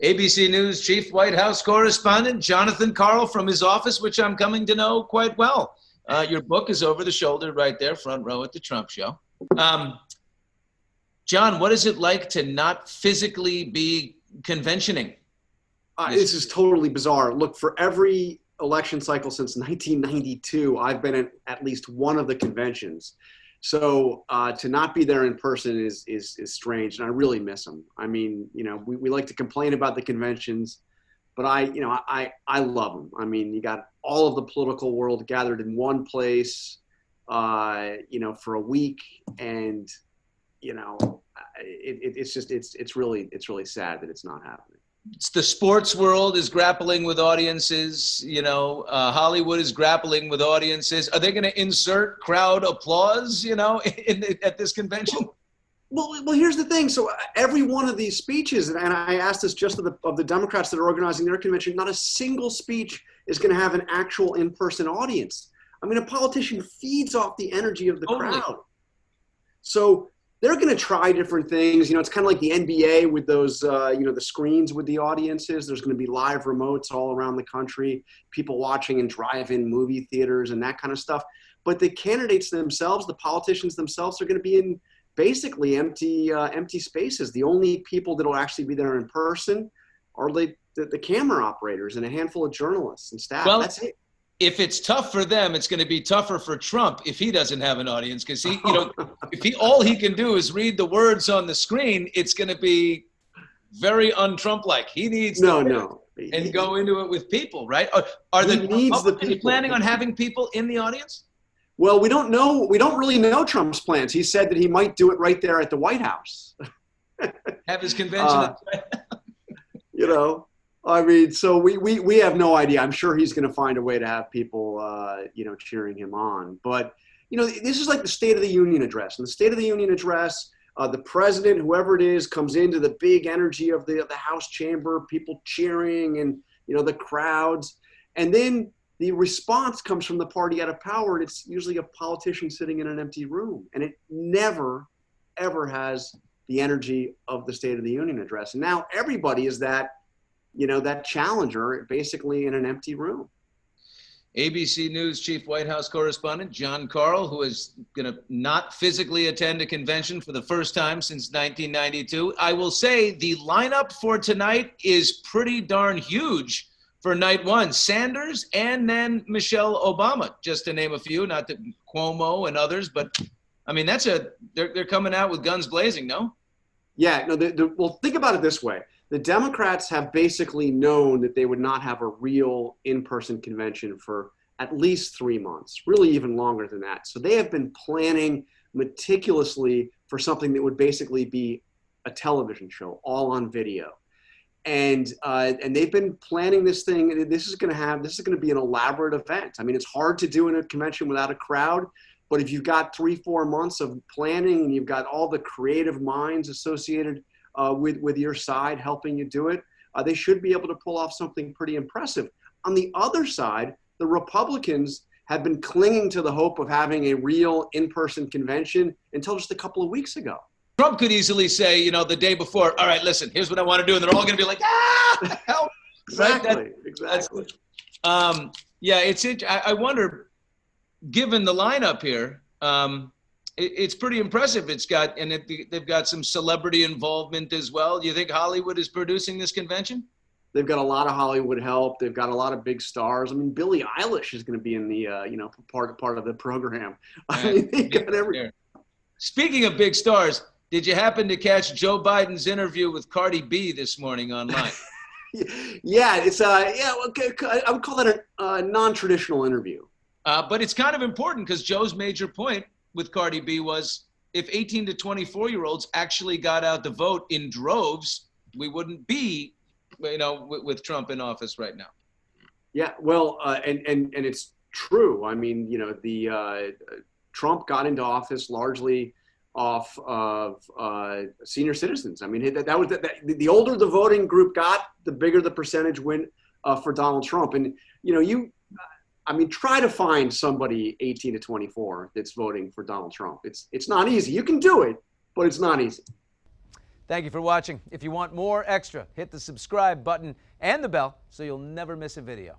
ABC News Chief White House Correspondent Jonathan Karl from his office, which I'm coming to know quite well. Your book is over the shoulder right there, front row at the Trump Show. John, what is it like to not physically be conventioning? This is totally bizarre. Look, for every election cycle since 1992, I've been at least one of the conventions. So to not be there in person is strange, and I really miss them. I mean, we like to complain about the conventions, but I love them. I mean, you got all of the political world gathered in one place, for a week, and it's really sad that it's not happening. The sports world is grappling with audiences. Hollywood is grappling with audiences. Are they going to insert crowd applause, at this convention? Well, here's the thing. So every one of these speeches, and I asked this just of the Democrats that are organizing their convention, not a single speech is going to have an actual in-person audience. I mean, a politician feeds off the energy of the crowd. So they're going to try different things. It's kind of like the NBA with those, the screens with the audiences. There's going to be live remotes all around the country, people watching in drive-in movie theaters and that kind of stuff. But the candidates themselves, the politicians themselves, are going to be in basically empty spaces. The only people that will actually be there in person are the camera operators and a handful of journalists and staff. That's it. If it's tough for them, it's going to be tougher for Trump if he doesn't have an audience, because if all he can do is read the words on the screen, it's going to be very un-Trump-like. He needs to go into it with people, right? Are the Republicans planning on having people in the audience? Well, we don't know. We don't really know Trump's plans. He said that he might do it right there at the White House. Have his convention. I mean, so we have no idea. I'm sure he's going to find a way to have people, cheering him on. But, this is like the State of the Union address. In the State of the Union address, the president, whoever it is, comes into the big energy of the House chamber, people cheering and, the crowds. And then the response comes from the party out of power, and it's usually a politician sitting in an empty room. And it never, ever has the energy of the State of the Union address. And now everybody is that challenger basically in an empty room. ABC News Chief White House Correspondent John Karl, who is going to not physically attend a convention for the first time since 1992. I will say the lineup for tonight is pretty darn huge for night one. Sanders and then Michelle Obama, just to name a few, not that Cuomo and others, but I mean, they're coming out with guns blazing, no? Yeah, no, well, think about it this way. The Democrats have basically known that they would not have a real in-person convention for at least 3 months, really even longer than that. So they have been planning meticulously for something that would basically be a television show, all on video. And they've been planning this thing. This is going to be an elaborate event. I mean, it's hard to do in a convention without a crowd. But if you've got 3-4 months of planning and you've got all the creative minds associated with your side helping you do it, they should be able to pull off something pretty impressive. On the other side, the Republicans have been clinging to the hope of having a real in-person convention until just a couple of weeks ago. Trump could easily say, the day before, all right, listen, here's what I want to do. And they're all going to be like, help. Exactly, exactly. I wonder, given the lineup here, it's pretty impressive. They've got some celebrity involvement as well. Do you think Hollywood is producing this convention? They've got a lot of Hollywood help. They've got a lot of big stars. I mean, Billie Eilish is going to be in the part of the program. I mean, they got everything. Speaking of big stars, did you happen to catch Joe Biden's interview with Cardi B this morning online? Yeah, I would call that a non-traditional interview. But it's kind of important because Joe's major point with Cardi B was if 18 to 24-year-olds actually got out to vote in droves, we wouldn't be, with Trump in office right now. Yeah, well, and it's true. I mean, Trump got into office largely off of senior citizens. I mean, that was the older the voting group got, the bigger the percentage went for Donald Trump. And try to find somebody 18 to 24 that's voting for Donald Trump. It's not easy. You can do it, but it's not easy. Thank you for watching. If you want more extra, hit the subscribe button and the bell so you'll never miss a video.